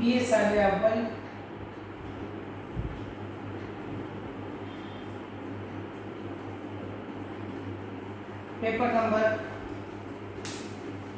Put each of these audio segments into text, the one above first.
BA साल अव्वल paper number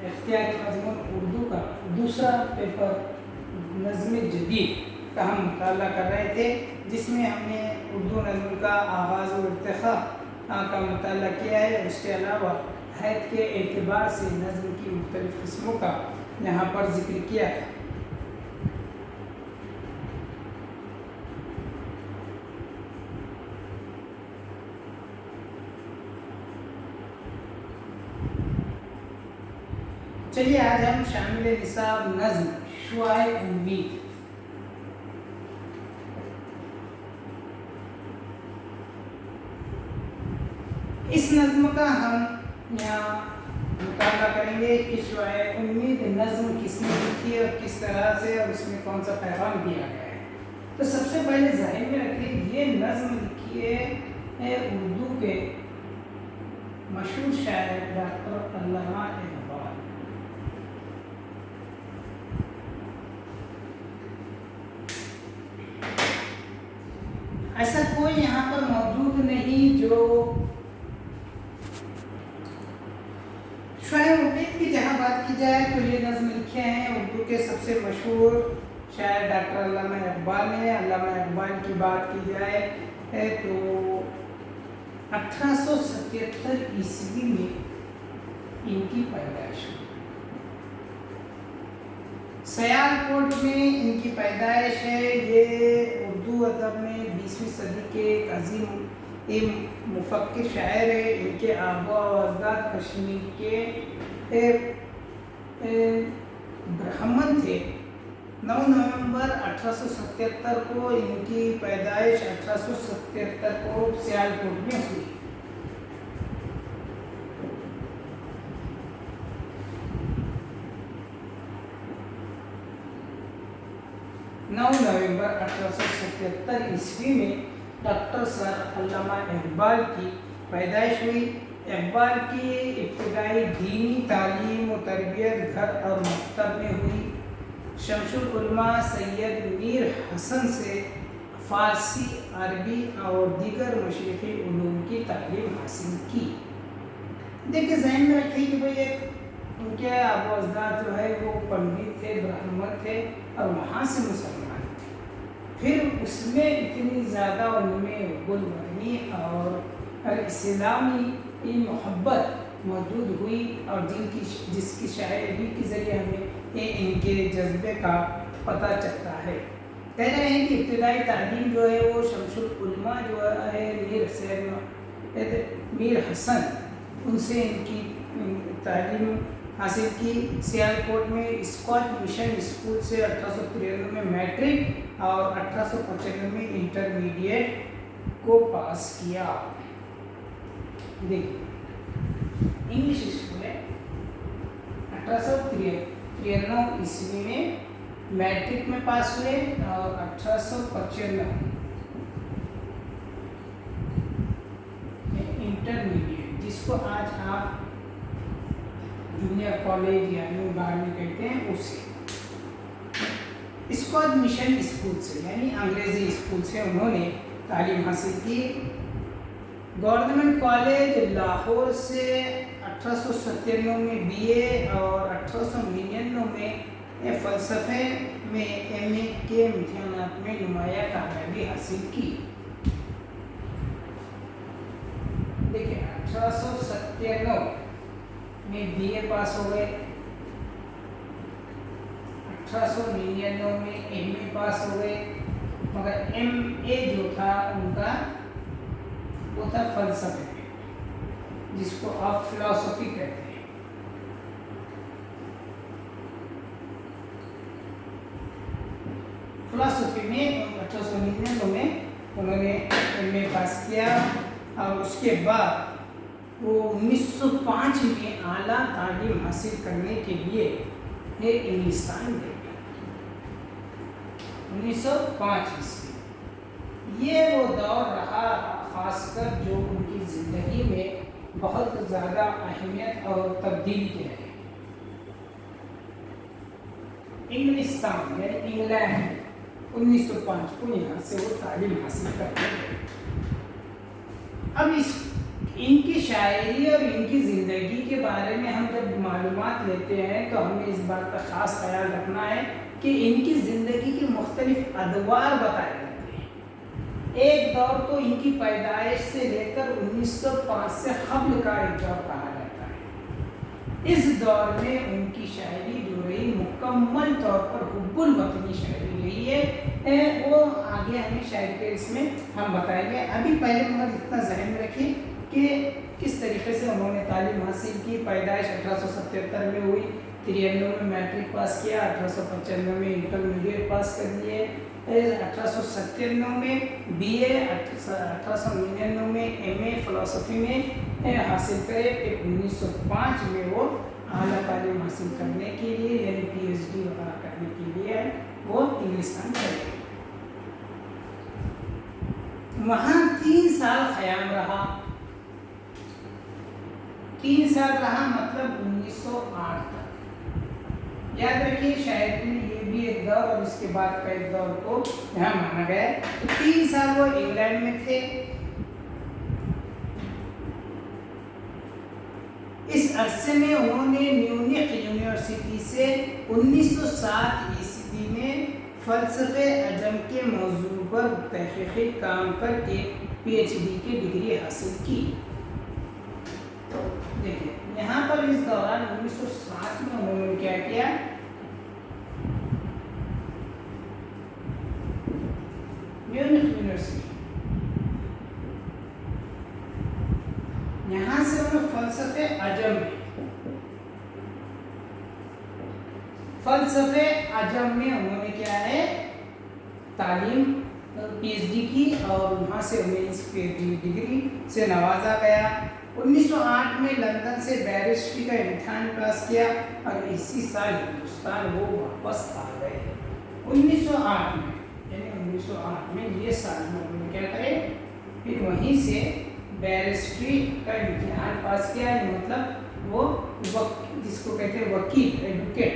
इख्तियारी मज़मून Urdu का दूसरा पेपर नज़्म जदीद का हम मुताला कर रहे थे, जिसमें हमने उर्दू नज़्म का आगाज़ और इर्तिक़ा का मुताला किया है। उसके अलावा हैत के एतबार से नज़्म की मुख्तलिफ़ किस्मों का यहाँ पर ज़िक्र किया था। चलिए आज हम शामिल निसाब नज़्म शुआए उम्मीद इस नज़्म का हम यहाँ मुताला करेंगे कि शुआए उम्मीद नज़्म किसने लिखी है और किस तरह से, और उसमें कौन सा पैगाम दिया गया है। तो सबसे पहले ज़हन में रखिए ये नज़्म लिखी है उर्दू के मशहूर शायर डॉक्टर अल्लामा इकबाल। ऐसा कोई यहाँ पर मौजूद नहीं जो शुआए उम्मीद की जहाँ बात की जाए तो ये नज़्म लिखे हैं उर्दू के सबसे मशहूर शायर डॉक्टर अल्लामा इकबाल ने। अल्लामा इकबाल की बात की जाए तो 1877 ईस्वी में इनकी पैदाइश हुई। सियालकोट में इनकी पैदाइश है। ये उर्दू अदब में 20वीं सदी के एक अजीम मुफक्किर शायर है। इनके आबा व अजदाद कश्मीर के ब्राह्मण थे। 9 नवंबर 1877 को इनकी पैदाइश 1877 को सियालकोट में हुई। नवंबर 1877 ईस्वी में डॉक्टर सर अल्लामा इकबाल की पैदाइश हुई। इकबाल की इब्तिदाई दीनी तालीम और तरबियत घर और मकतब में हुई। शमसुल उलमा सैयद मीर हसन से फ़ारसी, अरबी और दीगर मशरिक़ी उलूम की तालीम हासिल की। देखिए ज़हन में रखिए कि भाई एक उनके आबा अजदाद जो है वो पंडित थे, ब्राह्मण थे और वहाँ से मुसलमान थे। फिर उसमें इतनी ज़्यादा उनमें गुलवर्नी और इस्लामी मोहब्बत मौजूद हुई और जिसकी शायरी के ज़रिए हमें इनके जज्बे का पता चलता है। कह रहे हैं कि इब्तिदाई तालीम जो है वो शमसुल उलमा जो है मीर हसन उनसे इनकी तालीम हासिल की। सियालकोट में स्कॉच मिशन स्कूल से 1893 में मैट्रिक और 1895 में इंटरमीडिएट को पास किया। देखिए इंग्लिश स्कूल है। 1893 ईस्वी में मैट्रिक में पास हुए और 1895 में इंटरमीडिएट, जिसको आज आप जूनियर कॉलेज या बारहवीं कहते हैं, उसे स्कॉच मिशन स्कूल से यानी अंग्रेजी स्कूल से उन्होंने तालीम हासिल की। गवर्नमेंट कॉलेज लाहौर से 1897 में BA और 1899 में फ़लसफ़े में MA के इम्तिहानात में नुमाया कामयाबी हासिल की। देखिए 1897 में BA पास हो गए, 1899 में MA पास हो गए, मगर MA जो था उनका वो था फ़लसफ़े में, जिसको आप फिलॉसफी कहते हैं। फिलॉसफी में 1899 में उन्होंने MA पास किया और उसके बाद वो 1905 में आला तालीम हासिल करने के लिए इंग्लिस्तान गए। 1905 ईस्वी ये वो दौर रहा खासकर जो उनकी ज़िंदगी में बहुत ज़्यादा अहमियत और तब्दीली के रहे। इंग्लिस्तान यानी इंग्लैंड 1905 को यहाँ से वो तालीम हासिल करते हैं। अब इनकी शायरी और इनकी ज़िंदगी के बारे में हम जब मालूमात लेते हैं तो हमें इस बात का ख़ास ख्याल रखना है कि इनकी ज़िंदगी के मुख्तलिफ अदवार बताए जाते हैं। एक दौर तो इनकी पैदाइश से लेकर 1905 से क़ब्ल का एक दौर कहा जाता है। इस दौर में उनकी शायरी जो रही मुकम्मल तौर पर हुब्बुल वतनी शायरी रही है, वो आगे हमें शायरी के इसमें हम बताएंगे। अभी पहले मगर इतना ज़हन में रखिए कि किस तरीके से उन्होंने तालीम हासिल की। पैदाइश 1877 में हुई, 93 में मैट्रिक पास किया, 1895 में इंटरमीडिएट पास कर लिए, 1897 में बीए, 1899 में एमए फ़िलासफ़ी में हासिल करे। फिर 1905 में वो आला तालीम हासिल करने के लिए यानी पीएचडी वगैरह करने के लिए वो इंग्लिस्तान चले। वहाँ 3 साल क़याम रहा। 3 साल रहा मतलब 1908 तक। याद रखिए शायद में ये भी एक दौर और इसके बाद का एक दौर को यहाँ माना गया है। तो 3 साल वो इंग्लैंड में थे। इस अरसे में उन्होंने म्यूनिख यूनिवर्सिटी से 1907 ईस्वी में फ़लसफ़े अजम के मौजू पर तहक़ीक़ी काम करके पीएचडी की डिग्री हासिल की। तो देखिए यहाँ पर इस दौरान 1907 में उन्होंने क्या किया, म्यूनिख यूनिवर्सिटी यहाँ से उन्होंने फ़लसफ़े अजम में उन्होंने क्या है तालीम पीएचडी की और वहाँ से उन्हें इस पीएचडी डिग्री से नवाजा गया। 1908 में लंदन से बैरिस्ट्री का इम्तिहान पास किया और इसी साल हिंदुस्तान वो वापस आ गए। 1908 में यानी 1908 में ये साल में उन्होंने क्या करे, फिर वहीं से बैरिस्ट्री का इम्तिहान पास किया। मतलब वो जिसको कहते हैं वकील, एडवोकेट,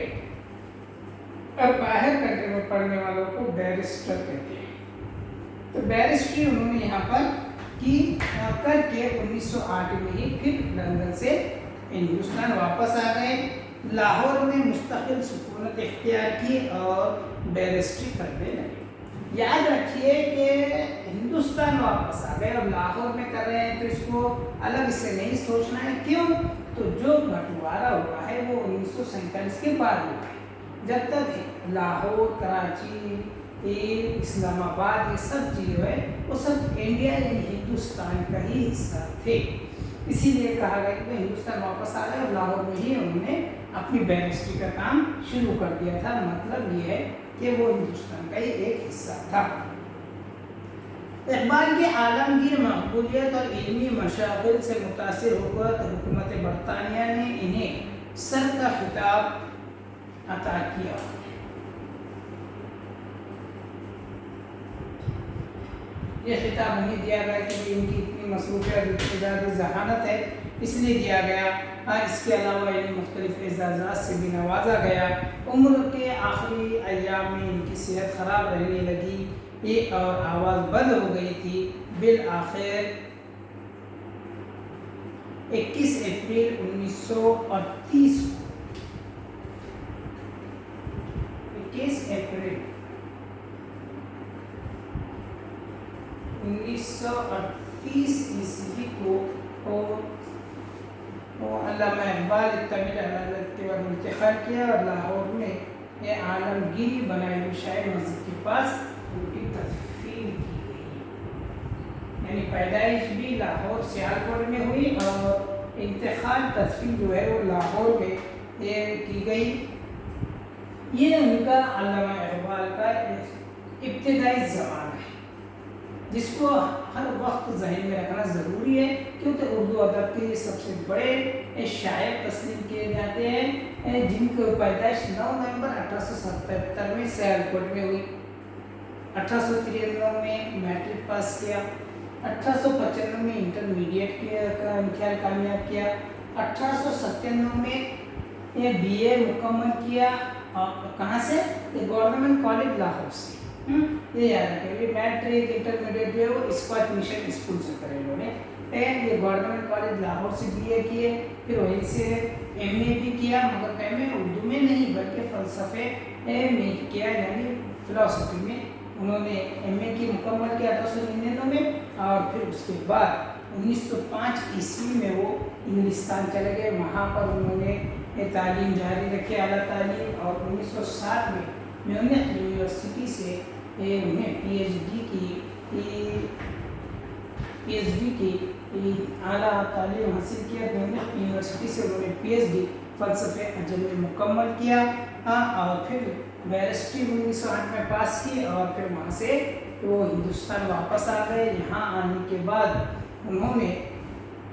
और बाहर कंट्री में पढ़ने वालों को बैरिस्टर कहते हैं। तो बैरिस्ट्री उन्होंने यहाँ पर की करके 1908 में ही फिर लंदन से हिंदुस्तान वापस आ गए। लाहौर में मुस्तकिल सुकूनत इख्तियार की और बैरिस्ट्री करने लगे। याद रखिए कि हिंदुस्तान वापस आ गए और लाहौर में कर रहे हैं तो इसको अलग से नहीं सोचना है। क्यों? तो जो बंटवारा हुआ है वो 1947 के बाद हुआ है। जब तक लाहौर, कराची, इस्लामाबाद ये सब चीज़ें हैं वो सब इंडिया यानी हिंदुस्तान का ही हिस्सा थे। इसीलिए कहा गया कि हिंदुस्तान वापस आ गए और लाहौर में ही उन्होंने अपनी बैरिस्ट्री का काम शुरू कर दिया था। मतलब ये है कि वो हिंदुस्तान का ही एक हिस्सा था। इक़बाल के आलमगीर मकबूलियत और इल्मी मशागिल से मुतासिर होकर हुकूमत बरतानिया ने इन्हें सर का खिताब अता किया। ये खिताब नहीं दिया गया कि इनकी इतनी मसरूफियत, इतनी ज़्यादा जहानत है इसलिए दिया गया। इसके अलावा इन्हें मुख्तलिफ एजाज़ात से भी नवाजा गया। उम्र के आखिरी अय्याम में इनकी सेहत ख़राब रहने लगी ये और आवाज़ बंद हो गई थी। बिल आखिर 21 अप्रैल 1938 ईस्वी को अल्लामा इक़बाल तमिल अदालत के बाद इंतकाल किया और लाहौर में ये आलमगीरी बनाई हुई शायर मस्जिद के पास उनकी तदफीन की गई। यानी पैदाइश भी लाहौर सियालकोट में हुई और इंतकाल तदफीन जो है वो लाहौर में ये की गई। ये उनका अल्लामा इक़बाल का इब्तिदाई ज़माना है जिसको हर वक्त ज़हन में रखना ज़रूरी है क्योंकि उर्दू अदब के सबसे बड़े शायर तस्लीम किए जाते हैं जिनकी पैदाइश 9 नवंबर 1877 में सियालकोट में हुई। 1893 में मैट्रिक पास किया, 1895 में इंटरमीडिएट का इम्तिहान कामयाब किया, 1897 में ये बीए मुकम्मल किया कहाँ से? गवर्नमेंट कॉलेज लाहौर से। ये याद रखें, ये मैट्रिक इंटरमीडिएट जो है वो स्कॉच मिशन स्कूल से करे इन्होंने। ये गवर्नमेंट कॉलेज लाहौर से BA किए, फिर वहीं से MA भी किया, मगर MA उर्दू में नहीं बल्कि फ़लसफ़े में किया, यानी फ़िलासफ़ी में उन्होंने MA की मुकम्मल किया 1899 में। और फिर उसके बाद 1905 ईस्वी में वो इंग्लिस्तान चले गए, वहाँ पर उन्होंने तालीम जारी रखी, आला तालीम। और 1960 में म्यूनिख यूनिवर्सिटी से उन्हें PhD की आला तालीम हासिल किया। म्यूनिख यूनिवर्सिटी से उन्होंने PhD फ़लसफ़े अजम में मुकम्मल किया। और फिर बैरिस्ट्री 1908 में पास की, और फिर वहाँ से वो हिंदुस्तान वापस आ गए। यहाँ आने के बाद उन्होंने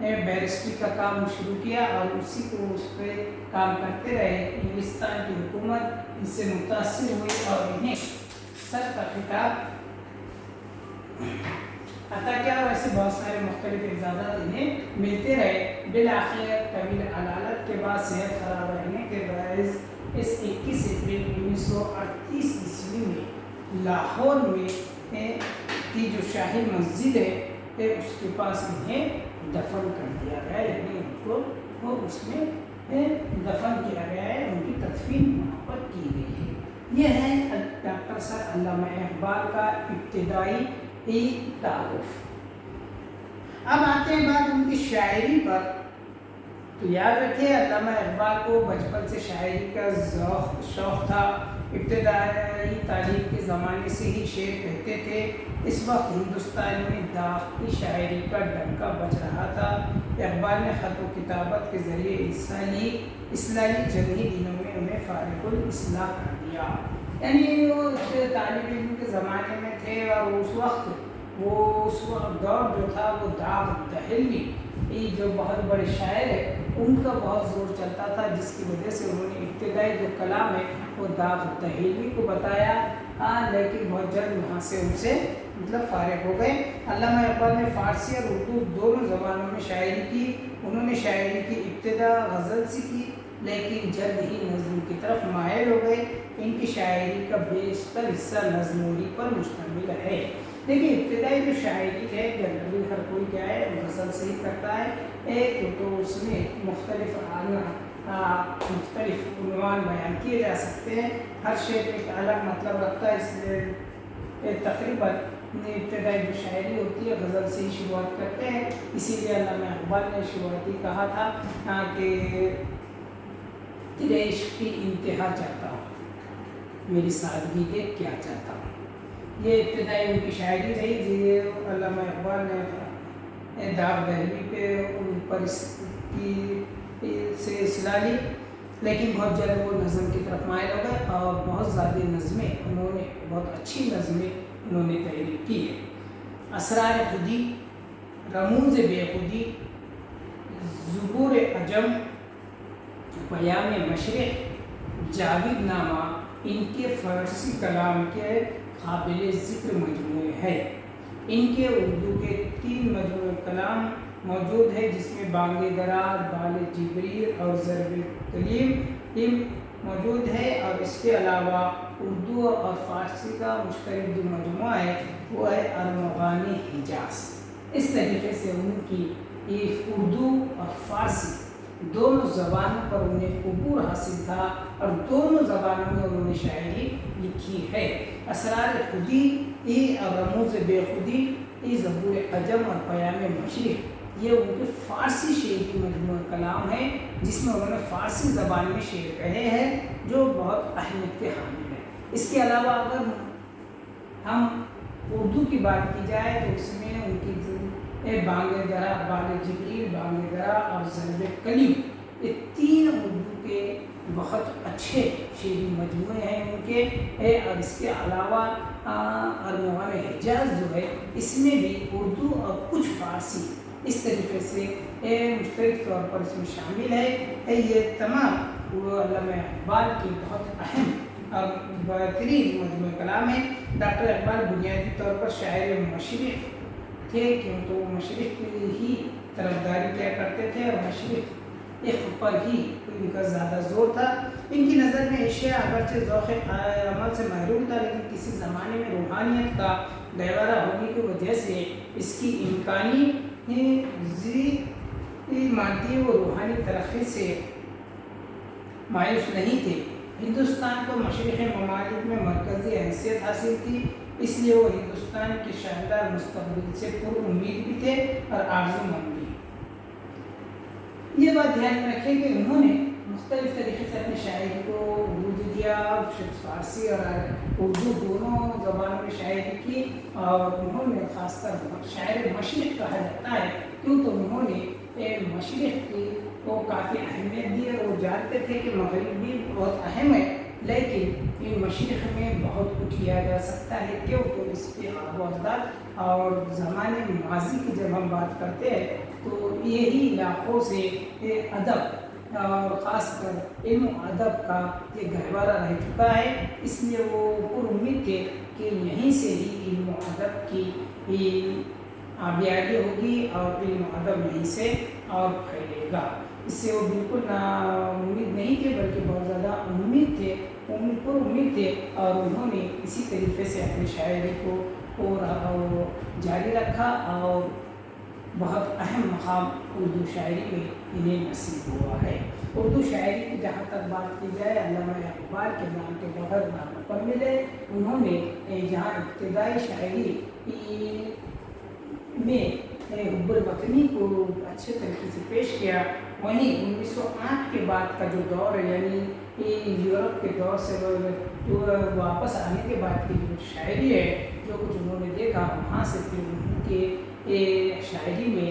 बैरिस्ट्री का काम शुरू किया और उसी को उस पर काम करते रहे। इंग्लिस्तान की हुकूमत इससे मुतासिर हुई और इन्हें सर का खिताब अता क्या, वैसे बहुत सारे मुख्तलिफ इजाज़त इन्हें मिलते रहे। बिल आखिर तवील अदालत के बाद सेहत खराब रहने के बायस इस 21 अप्रैल 1938 ईस्वी में लाहौर में की जो शाही मस्जिद है उसके पास इन्हें दफन कर दिया गया, यानी उनको वो उसमें दफन किया गया है, उनकी तदफीन वहाँ पर की गई है। यह है डॉक्टर सर अल्लामा इकबाल का इब्तिदाई तारुफ। अब आते हैं बात उनकी शायरी पर। तो याद रखिए, अल्लामा इकबाल को बचपन से शायरी का शौक़ था। इब्तिदाई तालीम के ज़माने से ही शेर कहते थे। इस वक्त हिंदुस्तान में दाग की शायरी का डंका बज रहा था। इकबाल ने ख़त व किताबत के ज़रिए इस्लामी जंगी दिनों में उन्हें फारिकुल इस्लाह कर दिया, यानी वो तालिब इल्म के ज़माने में थे। और उस वक्त दौर जो था वो दाग दहलवी जो बहुत बड़े शायर है उनका बहुत ज़ोर चलता था, जिसकी वजह से उन्होंने इब्तिदाई जो कलाम है वो दाग दहलवी को बताया। लेकिन बहुत जल्द वहाँ से उनसे फारिग हो गए। अल्लामा इकबाल ने फ़ारसी और उर्दू दोनों ज़बानों में शायरी की। उन्होंने शायरी की इब्तिदा गज़ल से की, लेकिन जल्द ही नज़्म की तरफ मायल हो गए। इनकी शायरी का बेशतर हिस्सा नज़्मों पर मुश्तमिल है। देखिए, इब्तिदाई जो शायरी है जनरली हर कोई क्या है गज़ल से ही करता है। एक तो उसमें मुख्तलिफ उन्वान बयान किए जा सकते हैं, हर शेर एक अलग मतलब रखता है, इसलिए तकरीबन इब्तिदाई जो शायरी होती है गज़ल से ही शुरुआत करते हैं। इसीलिए अल्लामा इकबाल ने शुरुआती कहा था कि तेरे इश्क़ की इंतहा चाहता हूँ, मेरी सादगी देख क्या चाहता हूँ। ये इब्तिदाई उनकी शायरी रही जी। अल्लामा इकबाल ने दाग दहलवी पे ऊपर से इस्लाह ली, लेकिन बहुत जल्द वो नज़म की तरफ मायल हो गए और बहुत ज़्यादा नज़में उन्होंने, बहुत अच्छी नज़में उन्होंने तहरीर की है। असरार खुदी, रमूज़ बेखुदी, ज़ुबूर अजम, पयाम मशरिक़, जावेद नामा इनके फ़ारसी कलाम के काबिल ज़िक्र मजमूए हैं। इनके उर्दू के 3 मजमूए कलाम मौजूद है, जिसमें बांगे दरार, बाल जिब्रील और ज़रब कलीम मौजूद है। और इसके अलावा उर्दू और फ़ारसी का मुश्तरक जो मजमूआ है वो है अरमग़ानी हिजाज़। इस तरीके से उनकी उर्दू और फ़ारसी दोनों ज़बानों पर उन्हें अबूर हासिल था और दोनों ज़बानों में उन्होंने शायरी लिखी है। असरार खुदी और रमूज़ बेखुदी, ज़बूर अजम और पयाम मशरिक़, ये उनके फ़ारसी शेरी मजमूआ कलाम है, जिसमें उन्होंने फ़ारसी ज़बान में शेर कहे हैं जो बहुत अहमियत के हामिल है। इसके अलावा अगर हम उर्दू की बात की जाए तो उसमें उनकी बांगे दरा, बाल जिब्रील, बांगे दरा और ज़रब कलीम, ये 3 उर्दू के बहुत अच्छे शेरी मजमूए हैं उनके। और इसके अलावा अरमग़ानी हिजाज़ जो है इसमें भी उर्दू और कुछ फ़ारसी इस तरीके से मुश्तरक तौर पर इसमें शामिल है। ये तमाम अल्लामा इकबाल की बहुत अहम और बेहतरीन मजमूए कलाम है। डॉक्टर इकबाल बुनियादी तौर पर शायर मशरिक़ थे, क्यों तो मशरिक़ की ही तरफदारी किया करते थे और मशरिक़ पर ही इनका ज़्यादा ज़ोर था। इनकी नज़र में एशिया اگرچہ ذوق عمل سے محروم تھا، لیکن کسی زمانے میں روحانیت کا گہوارہ ہونے کی وجہ سے اس کی امکانی مادی و روحانی ترقی سے مایوس نہیں تھے۔ ہندوستان کو مشرقی ممالک میں مرکزی حیثیت حاصل تھی، اس لیے وہ ہندوستان کے شاندار مستقبل سے پر امید بھی تھے اور آرزو مند بھی۔ یہ بات دھیان میں رکھیں کہ انہوں نے مختلف طریقے سے اپنی شاعری کو وجود دیا، فارسی اور اردو دونوں زبانوں میں شاعری کی، اور انہوں نے خاص کر شاعر مشرق کہا جاتا ہے کیوں تو انہوں نے مشرق کی کو کافی اہمیت دی، اور وہ جانتے تھے کہ مغرب بھی بہت اہم ہے لیکن ان مشرق میں بہت کچھ کیا جا سکتا ہے، کیوں تو اس کے آب و اجداد اور زمانے ماضی کی جب ہم بات کرتے ہیں تو یہی علاقوں سے ادب اور خاص کر علم و ادب کا یہ گہوارہ رہ چکا ہے، اس لیے وہ پر امید تھے کہ یہیں سے ہی علم و ادب کی آبیاری ہوگی اور علم و ادب یہیں سے اور پھیلے گا۔ اس سے وہ بالکل نا امید نہیں تھے بلکہ بہت زیادہ امید تھے، پر امید تھے، اور انہوں نے اسی طریقے سے اپنی شاعری کو جاری رکھا اور بہت اہم مقام اردو شاعری میں انہیں نصیب ہوا ہے۔ اردو شاعری کی جہاں تک بات کی جائے، علامہ اقبال کے نام کے بغیر نامکمل ہے۔ انہوں نے جہاں ابتدائی شاعری میں حب الوطنی کو اچھے طریقے سے پیش کیا، وہیں 1908 کے بعد کا جو دور ہے یعنی یورپ کے دور سے واپس آنے کے بعد کی جو شاعری ہے، جو کچھ انہوں نے دیکھا وہاں سے پھر ان کے شاعری میں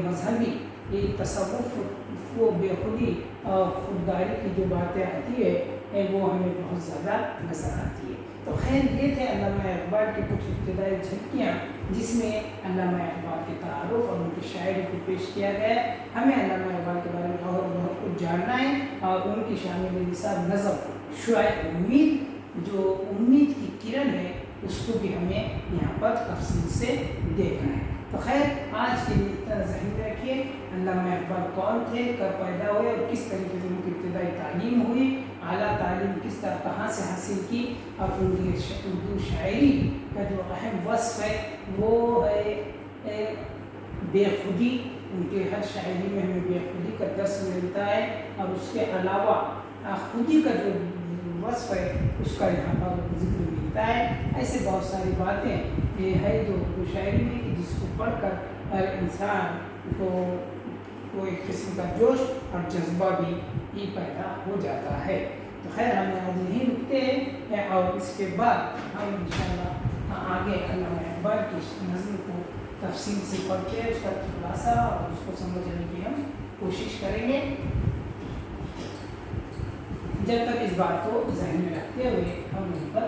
مذہبی تصوف و بے خودی اور خودداری کی جو باتیں آتی ہے وہ ہمیں بہت زیادہ نظر آتی ہے۔ تو خیر یہ تھے علامہ اقبال کی کچھ ابتدائی جھلکیاں جس میں علامہ اقبال کے تعارف اور ان کی شاعری کو پیش کیا گیا ہے۔ ہمیں علامہ اقبال کے بارے میں اور بہت کچھ جاننا ہے اور ان کی شامل نثار نظم شعائے امید، جو امید کی کرن ہے، اس کو بھی ہمیں یہاں پر تفصیل سے دیکھنا ہے۔ تو خیر آج کے لیے اتنا ذہن میں رکھیے علامہ اقبال کون تھے، کب پیدا ہوئے اور کس طریقے سے ان کی ابتدائی تعلیم ہوئی، اعلیٰ تعلیم کس طرح کہاں سے حاصل کی، اور ان کی اردو شاعری کا جو اہم وصف ہے وہ ہے بے خودی۔ ان کے ہر شاعری میں ہمیں بے خودی کا درس ملتا ہے، اور اس کے علاوہ خودی کا جو وصف ہے اس کا یہاں پر ذکر ملتا ہے۔ ایسے بہت ساری باتیں یہ ہے جو اردو شاعری میں کہ جس کو پڑھ کر ہر انسان کو ایک قسم کا جوش اور جذبہ بھی پیدا ہو جاتا ہے۔ تو خیر ہم آج یہیں رکتے ہیں اور اس کے بعد ہم انشاءاللہ آگے علامہ اقبال کی نظم کو تفصیل سے پڑھ کے اس کا خلاصہ اور اس کو سمجھنے کی ہم کوشش کریں گے۔ جب تک اس بات کو ذہن میں رکھتے ہوئے ہم ان پر